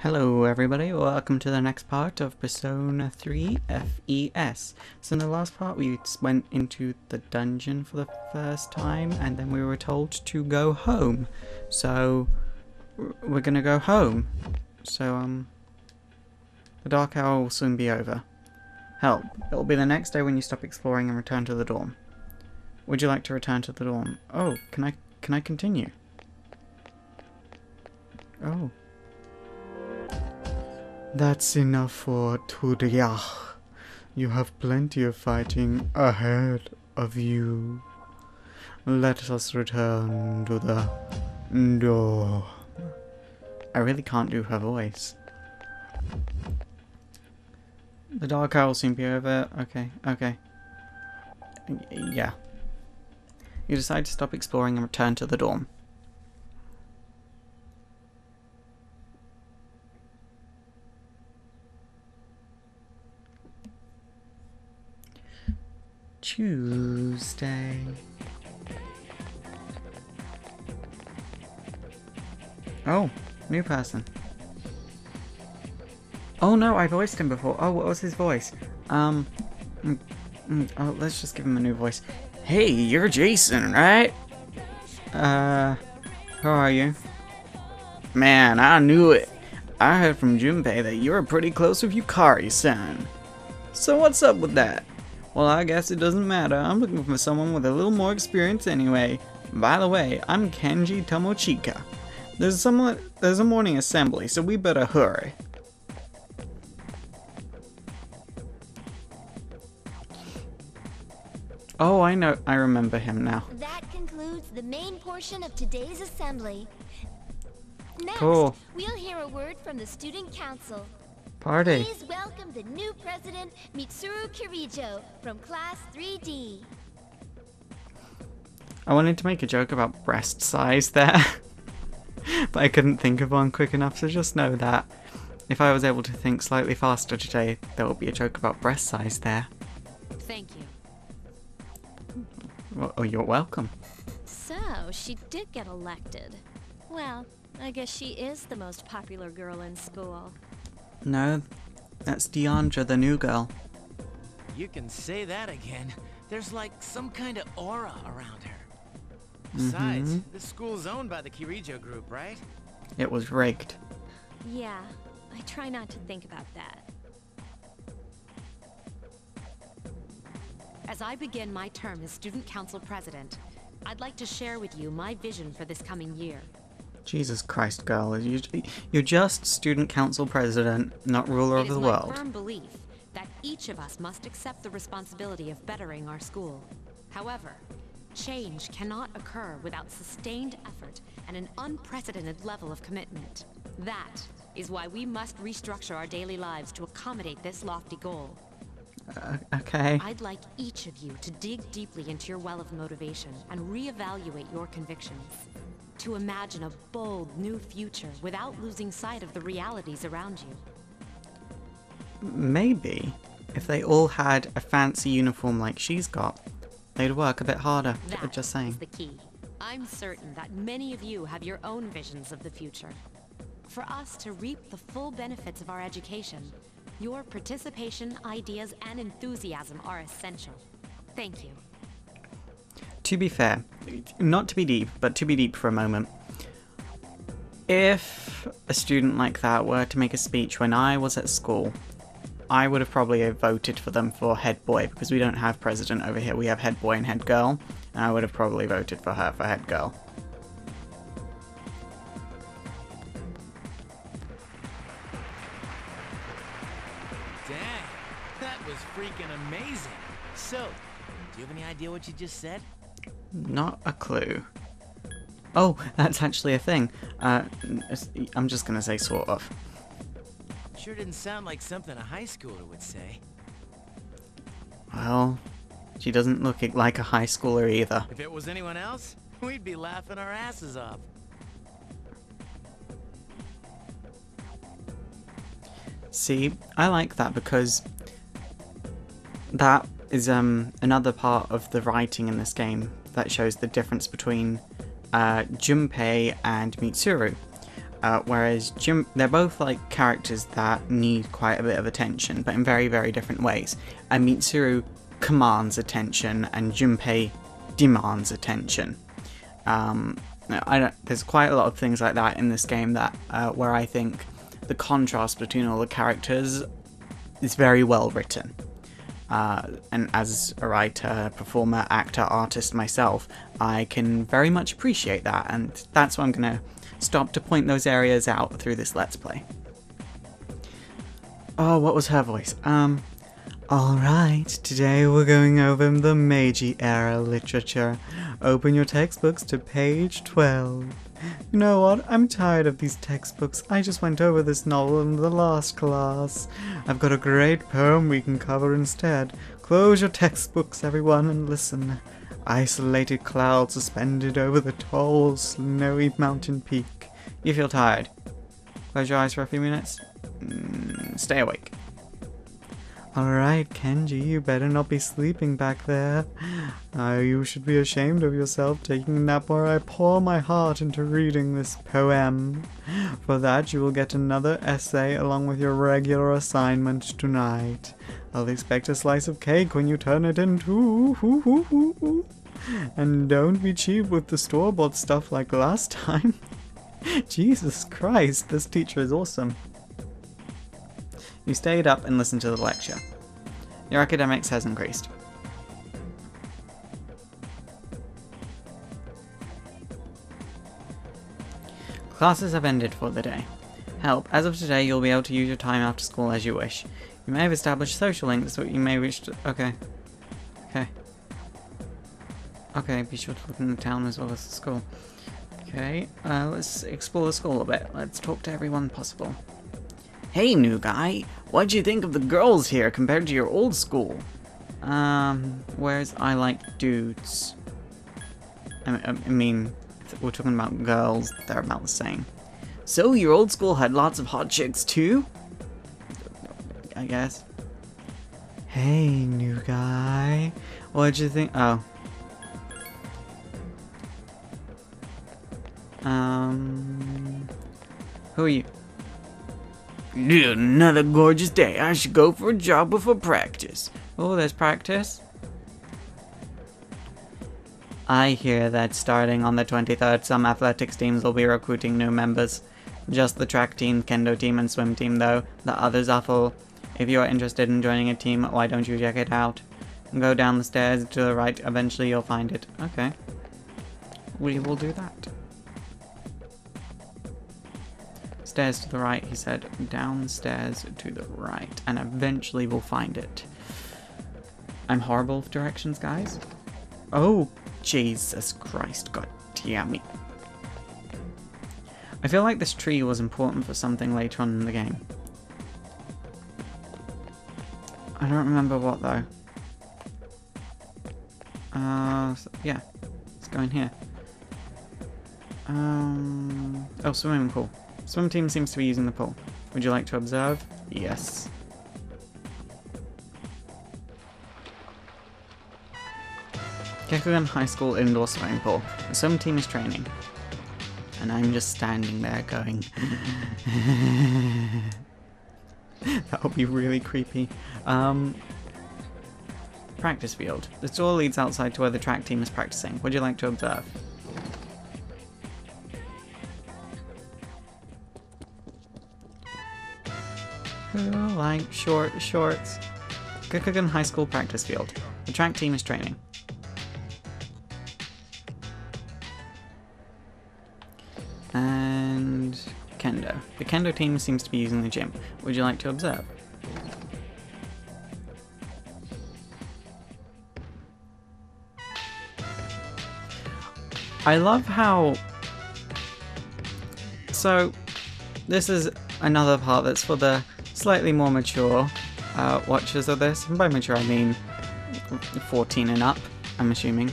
Hello everybody, welcome to the next part of Persona 3 FES. So in the last part we went into the dungeon for the first time and then we were told to go home. So we're gonna go home. So the dark hour will soon be over. Hell, it'll be the next day when you stop exploring and return to the dorm. Would you like to return to the dorm? Oh, can I continue? Oh. That's enough for today. You have plenty of fighting ahead of you. Let us return to the door. I really can't do her voice. The dark hour will soon be over. Okay. Yeah. You decide to stop exploring and return to the dorm. Tuesday. Oh, new person. Oh no, I voiced him before. Oh, what was his voice? Oh, let's just give him a new voice. Hey, you're Jason, right? How are you? Man, I knew it. I heard from Junpei that you were pretty close with Yukari-san. So what's up with that? Well, I guess it doesn't matter. I'm looking for someone with a little more experience anyway. By the way, I'm Kenji Tomochika. There's a morning assembly, so we better hurry. Oh, I know. I remember him now. That concludes the main portion of today's assembly. Next, Cool. We'll hear a word from the student council. Party. Please welcome the new president, Mitsuru Kirijo, from class 3D. I wanted to make a joke about breast size there, but I couldn't think of one quick enough, so just know that if I was able to think slightly faster today, there will be a joke about breast size there. Thank you. Well, oh, you're welcome. So, she did get elected. Well, I guess she is the most popular girl in school. No, that's Deandra, the new girl. You can say that again. There's like some kind of aura around her. Mm-hmm. Besides, this school's owned by the Kirijo group, right? It was rigged. Yeah, I try not to think about that. As I begin my term as student council president, I'd like to share with you my vision for this coming year. Jesus Christ, girl. You're just student council president, not ruler of the world. It is my firm belief that each of us must accept the responsibility of bettering our school. However, change cannot occur without sustained effort and an unprecedented level of commitment. That is why we must restructure our daily lives to accommodate this lofty goal. Okay. I'd like each of you to dig deeply into your well of motivation and reevaluate your convictions. To imagine a bold new future without losing sight of the realities around you. Maybe if they all had a fancy uniform like she's got, they'd work a bit harder. That Just saying. is the key. I'm certain that many of you have your own visions of the future. For us to reap the full benefits of our education, your participation, ideas, and enthusiasm are essential. Thank you. To be fair, not to be deep, but to be deep for a moment. If a student like that were to make a speech when I was at school, I would have probably voted for them for head boy, because we don't have president over here. We have head boy and head girl, and I would have probably voted for her for head girl. Dang, that was freaking amazing. So, do you have any idea what you just said? Not a clue. Oh, that's actually a thing. I'm just gonna say sort of. Sure didn't sound like something a high schooler would say. Well, she doesn't look like a high schooler either. If it was anyone else, we'd be laughing our asses off. See, I like that because that is another part of the writing in this game that shows the difference between Junpei and Mitsuru. whereas they're both like characters that need quite a bit of attention, but in very, very different ways. And Mitsuru commands attention, and Junpei demands attention. There's quite a lot of things like that in this game that where I think the contrast between all the characters is very well written. And as a writer, performer, actor, artist myself, I can very much appreciate that, and that's why I'm going to stop to point those areas out through this Let's Play. Oh, what was her voice? Alright, today we're going over the Meiji era literature. Open your textbooks to page 12. You know what? I'm tired of these textbooks. I just went over this novel in the last class. I've got a great poem we can cover instead. Close your textbooks, everyone, and listen. Isolated clouds suspended over the tall, snowy mountain peak. You feel tired? Close your eyes for a few minutes. Stay awake. Alright, Kenji, you better not be sleeping back there. You should be ashamed of yourself taking a nap while I pour my heart into reading this poem. For that, you will get another essay along with your regular assignment tonight. I'll expect a slice of cake when you turn it in too. And don't be cheap with the store-bought stuff like last time. Jesus Christ, this teacher is awesome. You stayed up and listened to the lecture. Your academics has increased. Classes have ended for the day. Help, as of today you'll be able to use your time after school as you wish. You may have established social links that you may wish to... Okay, be sure to look in the town as well as the school. Okay, let's explore the school a bit. Let's talk to everyone possible. Hey, new guy, what'd you think of the girls here compared to your old school? Where's I like dudes? I mean, if we're talking about girls, they're about the same. So, your old school had lots of hot chicks too? I guess. Hey, new guy, what'd you think? Oh. Who are you? Another gorgeous day. I should go for a jog before practice. Oh, there's practice? I hear that starting on the 23rd, some athletics teams will be recruiting new members. Just the track team, kendo team, and swim team though. The others are full. If you are interested in joining a team, why don't you check it out? Go down the stairs to the right, eventually you'll find it. Okay. We will do that. Stairs to the right, he said. Downstairs to the right, and eventually we'll find it. I'm horrible with directions, guys. Oh, Jesus Christ, god damn me. I feel like this tree was important for something later on in the game. I don't remember what though. Yeah, let's go in here. Oh, swimming pool. Swim team seems to be using the pool. Would you like to observe? Yes. Kekugan High School indoor swimming pool. The swim team is training. And I'm just standing there going... That would be really creepy. Practice field. The door leads outside to where the track team is practicing. Would you like to observe? Who like short shorts? Kekugan High School practice field. The track team is training. And kendo. The kendo team seems to be using the gym. Would you like to observe? I love how... So, this is another part that's for the slightly more mature watchers of this. And by mature I mean 14 and up, I'm assuming.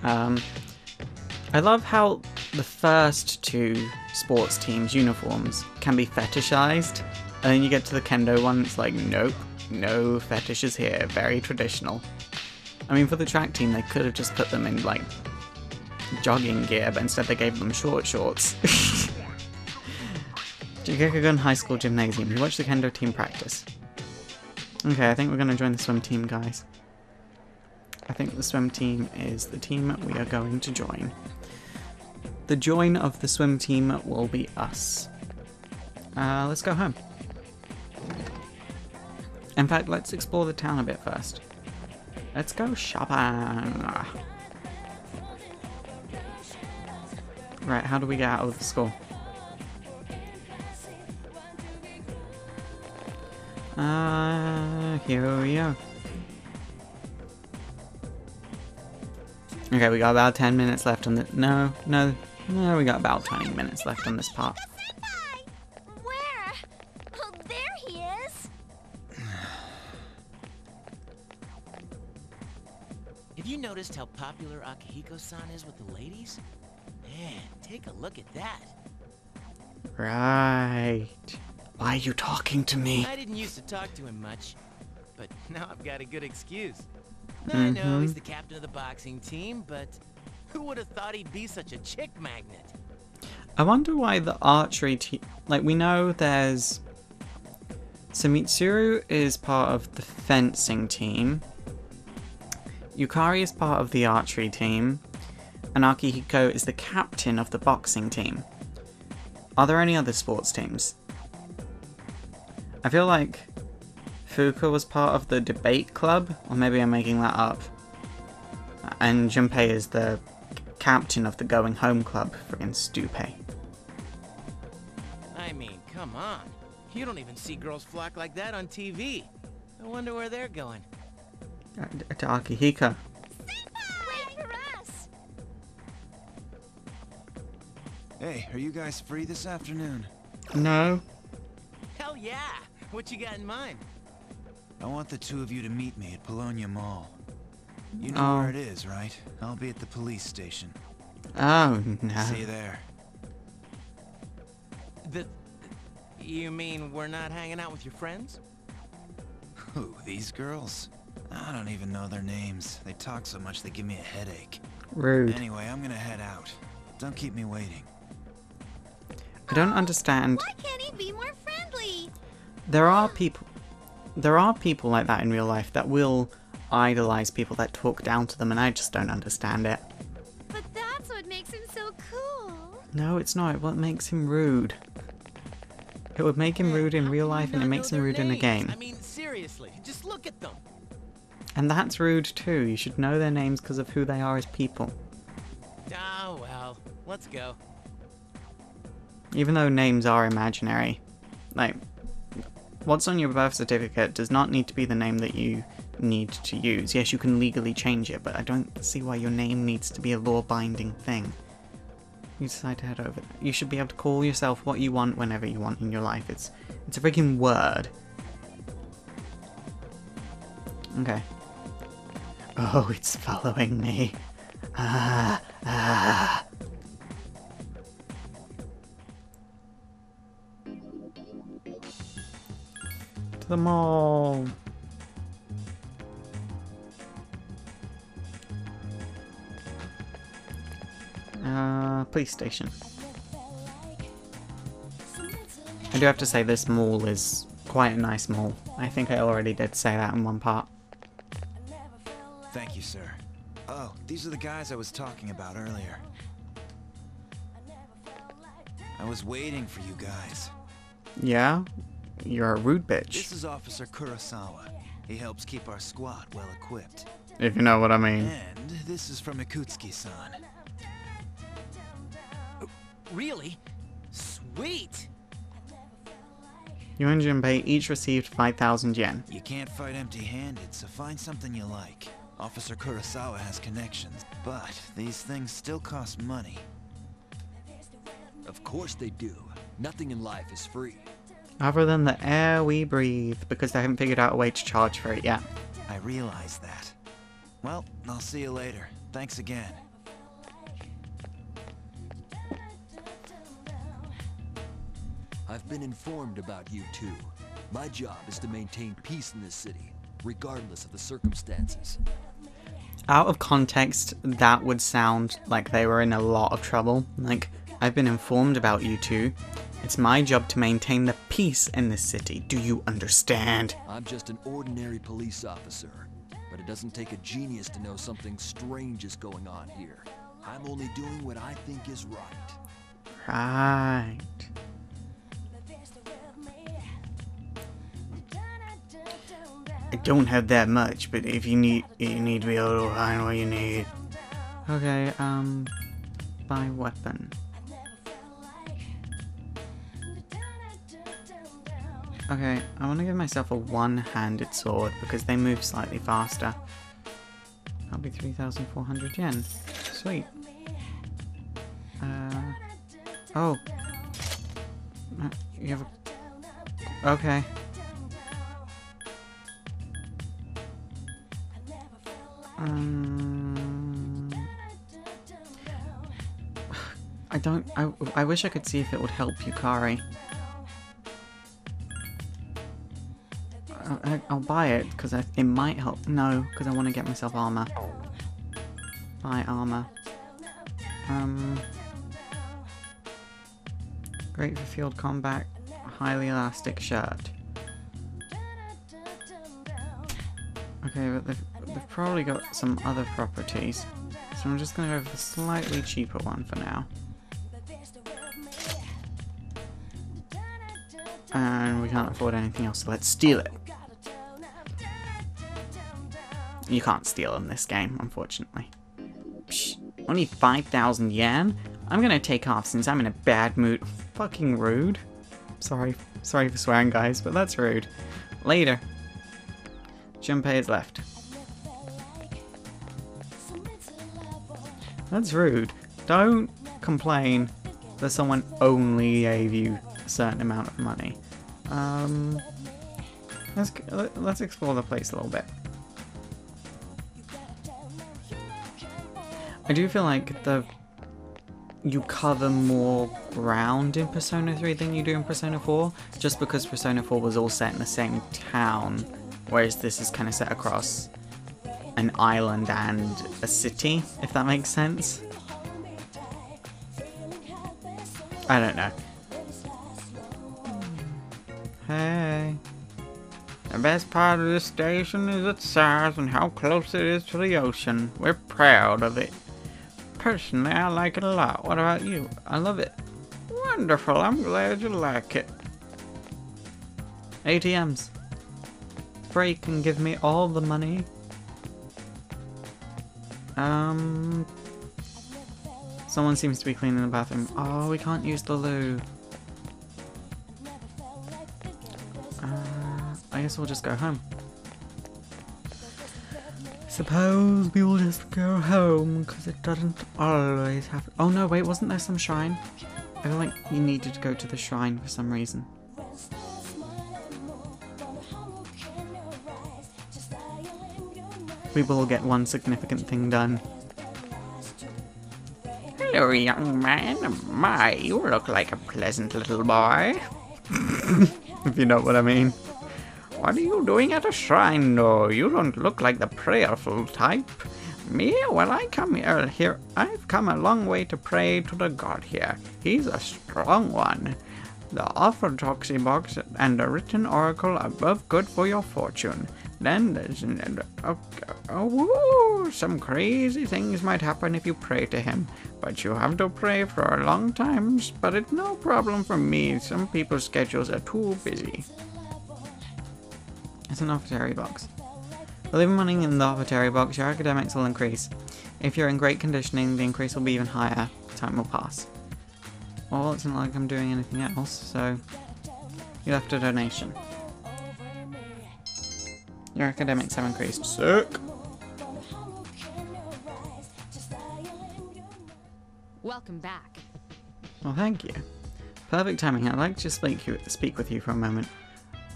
I love how the first two sports teams' uniforms can be fetishized, and then you get to the kendo one, it's like, nope, no fetishes here, very traditional. I mean, for the track team, they could have just put them in, like, jogging gear, but instead they gave them short shorts. Jigekagon High School Gymnasium. You watch the kendo team practice. Okay, I think we're going to join the swim team, guys. I think the swim team is the team we are going to join. The join of the swim team will be us. Let's go home. In fact, let's explore the town a bit first. Let's go shopping. Right, how do we get out of the school? Here we are. Okay, we got about 10 minutes left on the... No, we got about 20 minutes left on this part. Where? Oh, there he is. Have you noticed how popular Akihiko-san is with the ladies? Man, take a look at that. Right. Why are you talking to me? I didn't used to talk to him much, but now I've got a good excuse. I know he's the captain of the boxing team, but who would have thought he'd be such a chick magnet? I wonder why the archery team... Like, we know there's... So Mitsuru is part of the fencing team. Yukari is part of the archery team. And Akihiko is the captain of the boxing team. Are there any other sports teams? I feel like Fuka was part of the debate club, or maybe I'm making that up. And Junpei is the captain of the going home club, friggin' Stupei. I mean, come on. You don't even see girls flock like that on TV. I wonder where they're going. To Akihiko. Wait for us. Hey, are you guys free this afternoon? No. Hell yeah! What you got in mind? I want the two of you to meet me at Polonia Mall. You know where it is, right? I'll be at the police station. Oh, no. See you there. You mean we're not hanging out with your friends? Who, these girls? I don't even know their names. They talk so much they give me a headache. Rude. Anyway, I'm gonna head out. Don't keep me waiting. I don't understand. Why can't he be more friendly? There are people like that in real life that will idolize people that talk down to them, and I just don't understand it. But that's what makes him so cool. No, it's not. What makes him rude? It would make him rude in real life, and it makes him rude in a game. I mean, seriously, just look at them. And that's rude too. You should know their names because of who they are as people. Oh, well, let's go. Even though names are imaginary. Like, what's on your birth certificate does not need to be the name that you need to use. Yes, you can legally change it, but I don't see why your name needs to be a law-binding thing. You decide to head over there. You should be able to call yourself what you want whenever you want in your life. It's a freaking word. Okay. Oh, it's following me. To the mall. Police station. I do have to say this mall is quite a nice mall. I think I already did say that in one part. Thank you, sir. Oh, these are the guys I was talking about earlier. I was waiting for you guys. Yeah? You're a rude bitch. This is Officer Kurosawa. He helps keep our squad well equipped. If you know what I mean. And this is from Ikutsuki-san. Really? Sweet! You and Junpei each received 5,000 yen. You can't fight empty-handed, so find something you like. Officer Kurosawa has connections, but these things still cost money. Of course they do. Nothing in life is free. Other than the air we breathe, because they haven't figured out a way to charge for it yet. I realize that. Well, I'll see you later. Thanks again. I've been informed about you two. My job is to maintain peace in this city, regardless of the circumstances. Out of context, that would sound like they were in a lot of trouble. Like, I've been informed about you two. It's my job to maintain the peace in this city. Do you understand? I'm just an ordinary police officer, but it doesn't take a genius to know something strange is going on here. I'm only doing what I think is right. Right. I don't have that much, but if you need to be able to find what you need. Okay, buy weapon. Okay, I want to give myself a one-handed sword because they move slightly faster. That'll be 3,400 yen. Sweet. Oh. You have a... Okay. I wish I could see if it would help Yukari. I'll buy it because it might help. No, because I want to get myself armor. Buy armor. Great for field combat. Highly elastic shirt. Okay, but they've probably got some other properties. So I'm just going to go for the slightly cheaper one for now. And we can't afford anything else, so let's steal it. You can't steal in this game, unfortunately. Psh, only 5,000 yen? I'm gonna take off since I'm in a bad mood. Fucking rude. Sorry for swearing, guys, but that's rude. Later. Junpei is left. That's rude. Don't complain that someone only gave you a certain amount of money. Let's explore the place a little bit. I do feel like you cover more ground in Persona 3 than you do in Persona 4, just because Persona 4 was all set in the same town, whereas this is kind of set across an island and a city, if that makes sense. I don't know. Hey. The best part of this station is its size and how close it is to the ocean. We're proud of it. Personally, I like it a lot. What about you? I love it. Wonderful. I'm glad you like it. ATMs. Frey can give me all the money. Someone seems to be cleaning the bathroom. Oh, we can't use the loo. I guess we'll just go home. Suppose we will just go home, because it doesn't always happen. Oh no, wait, wasn't there some shrine? I feel like you needed to go to the shrine for some reason. We will get one significant thing done. Hello, young man. My, you look like a pleasant little boy. If you know what I mean. What are you doing at a shrine, though? You don't look like the prayerful type. Me? Well, I've come a long way to pray to the god here. He's a strong one. The orthodoxy box and the written oracle are both good for your fortune. Then there's some crazy things might happen if you pray to him. But you have to pray for a long time. But it's no problem for me. Some people's schedules are too busy. It's an offertory box. By leaving money in the offertory box, your academics will increase. If you're in great conditioning, the increase will be even higher. Time will pass. Well, it's not like I'm doing anything else, so you left a donation. Your academics have increased. Sick! Welcome back. Well, thank you. Perfect timing. I'd like to speak with you for a moment.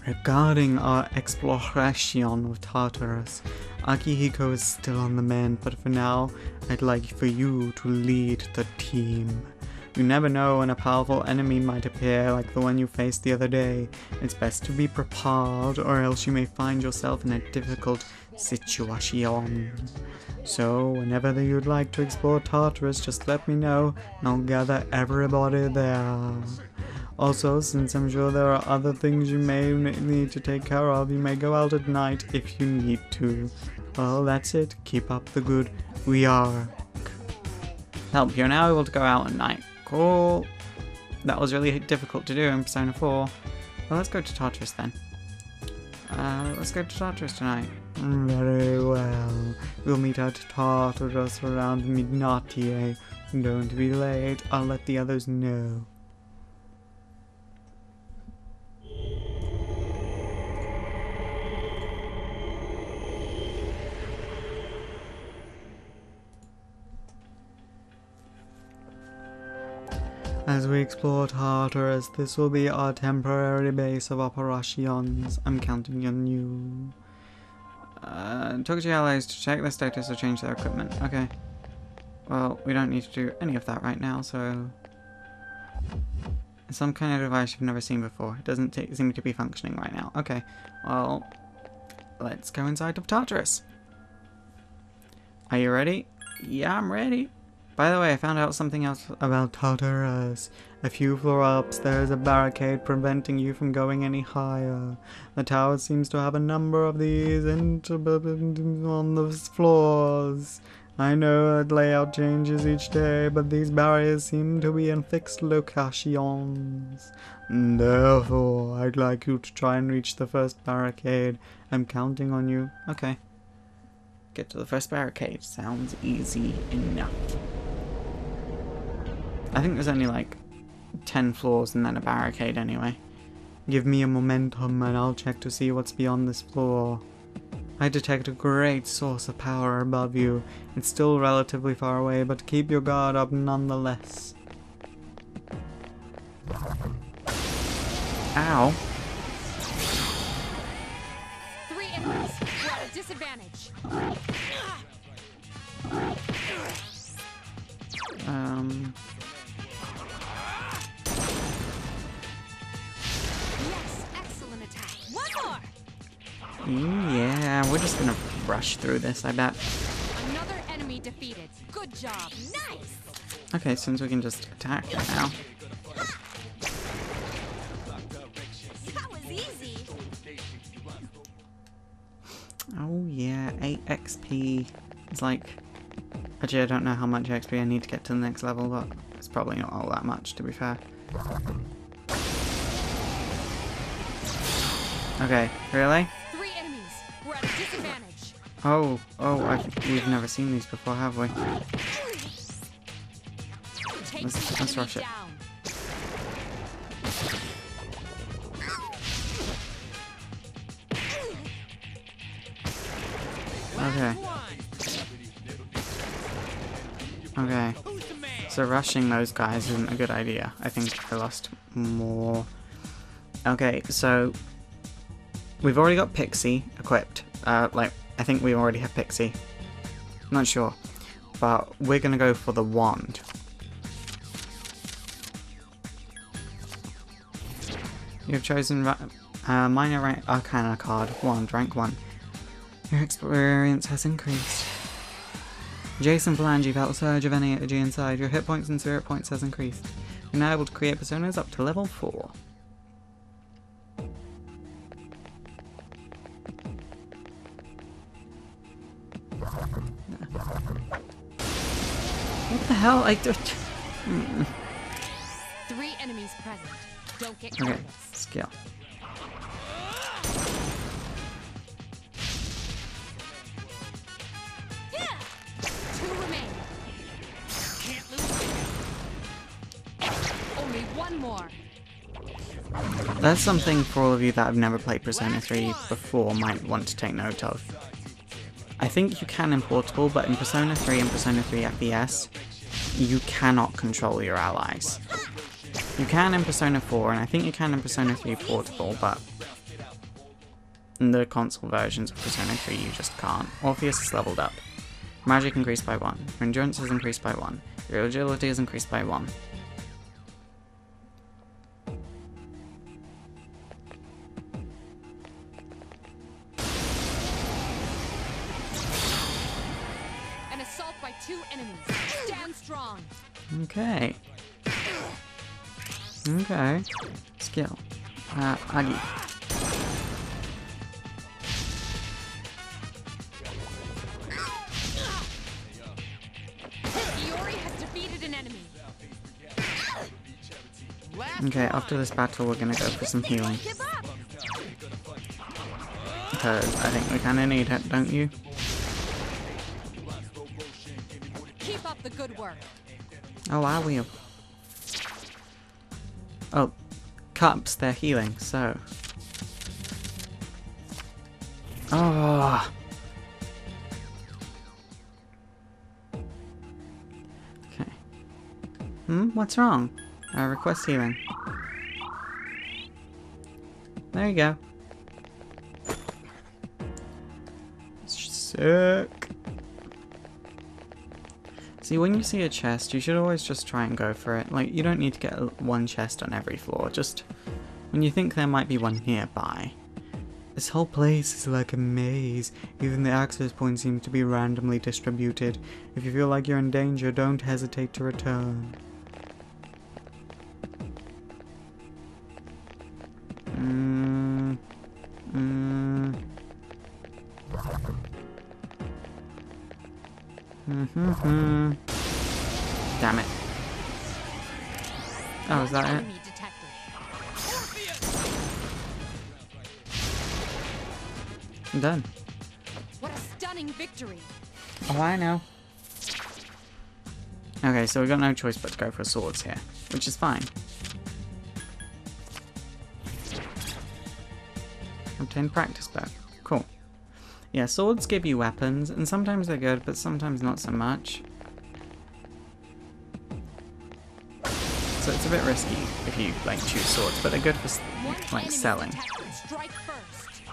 Regarding our exploration with Tartarus, Akihiko is still on the mend, but for now, I'd like for you to lead the team. You never know when a powerful enemy might appear like the one you faced the other day. It's best to be prepared, or else you may find yourself in a difficult situation. So, whenever you'd like to explore Tartarus, just let me know, and I'll gather everybody there. Also, since I'm sure there are other things you may need to take care of, you may go out at night if you need to. Well, that's it. Keep up the good work. Help, you're now able to go out at night. Cool. That was really difficult to do in Persona 4. Well, let's go to Tartarus then. Let's go to Tartarus tonight. Very well. We'll meet at Tartarus around midnight. Don't be late. I'll let the others know. As we explore Tartarus, this will be our temporary base of operations. I'm counting on you. Talk to your allies to check their status or change their equipment. Okay. Well, we don't need to do any of that right now, so... Some kind of device you've never seen before. It doesn't seem to be functioning right now. Okay. Well, let's go inside of Tartarus. Are you ready? Yeah, I'm ready. By the way, I found out something else about Tartarus. A few floors up, there's a barricade preventing you from going any higher. The tower seems to have a number of these on the floors. I know that layout changes each day, but these barriers seem to be in fixed locations. Therefore, I'd like you to try and reach the first barricade. I'm counting on you. Okay. Get to the first barricade. Sounds easy enough. I think there's only like 10 floors and then a barricade anyway. Give me a momentum and I'll check to see what's beyond this floor. I detect a great source of power above you. It's still relatively far away, but keep your guard up nonetheless. Ow. 3 enemies. We're at a disadvantage. Yes, excellent attack. One more. Yeah, we're just gonna rush through this, I bet. Another enemy defeated. Good job. Nice. Okay, since we can just attack it now. That was easy. Oh yeah, 8 XP. It's like... Actually, I don't know how much XP I need to get to the next level, but it's probably not all that much, to be fair. Okay, really? 3 enemies. We're at a disadvantage. Oh, we've never seen these before, have we? Take Let's rush it. down. Okay. Okay. So rushing those guys isn't a good idea. I think I lost more. Okay, so we've already got Pixie equipped. I think we already have Pixie. Not sure. But we're gonna go for the wand. You have chosen minor rank Arcana card, wand, rank 1. Your experience has increased. Jason Phalange felt a surge of energy inside. Your hit points and spirit points has increased. You're now able to create personas up to level 4. What the hell? 3 enemies present. Don't get Okay, nervous. skill. Only one more. That's something for all of you that have never played Persona 3 before might want to take note of. I think you can in Portable, but in Persona 3 and Persona 3 FES, you cannot control your allies. You can in Persona 4, and I think you can in Persona 3 Portable, but in the console versions of Persona 3 you just can't. Orpheus is leveled up. Magic increased by 1. Your endurance is increased by 1. Your agility is increased by 1. An assault by 2 enemies. Stand strong. Okay. Okay. Skill. Aggie. Iori has defeated an enemy. Okay, after this battle, we're gonna go for some healing. Because I think we kinda need it, don't you? Keep up the good work. Oh, are we? Oh, cups, they're healing, so. Oh. Okay. What's wrong? Request healing. There you go. Sick. See, when you see a chest, you should always just try and go for it. Like, you don't need to get one chest on every floor, just when you think there might be one nearby. This whole place is like a maze. Even the access points seem to be randomly distributed. If you feel like you're in danger, don't hesitate to return. Damn it. Oh, is that it? Enemy detected. I'm done. What a stunning victory. Oh, I know. Okay, so we got no choice but to go for swords here, which is fine. Obtain practice bow. Cool. Yeah, swords give you weapons, and sometimes they're good, but sometimes not so much. So it's a bit risky if you, like, choose swords, but they're good for, like, selling. Strike first.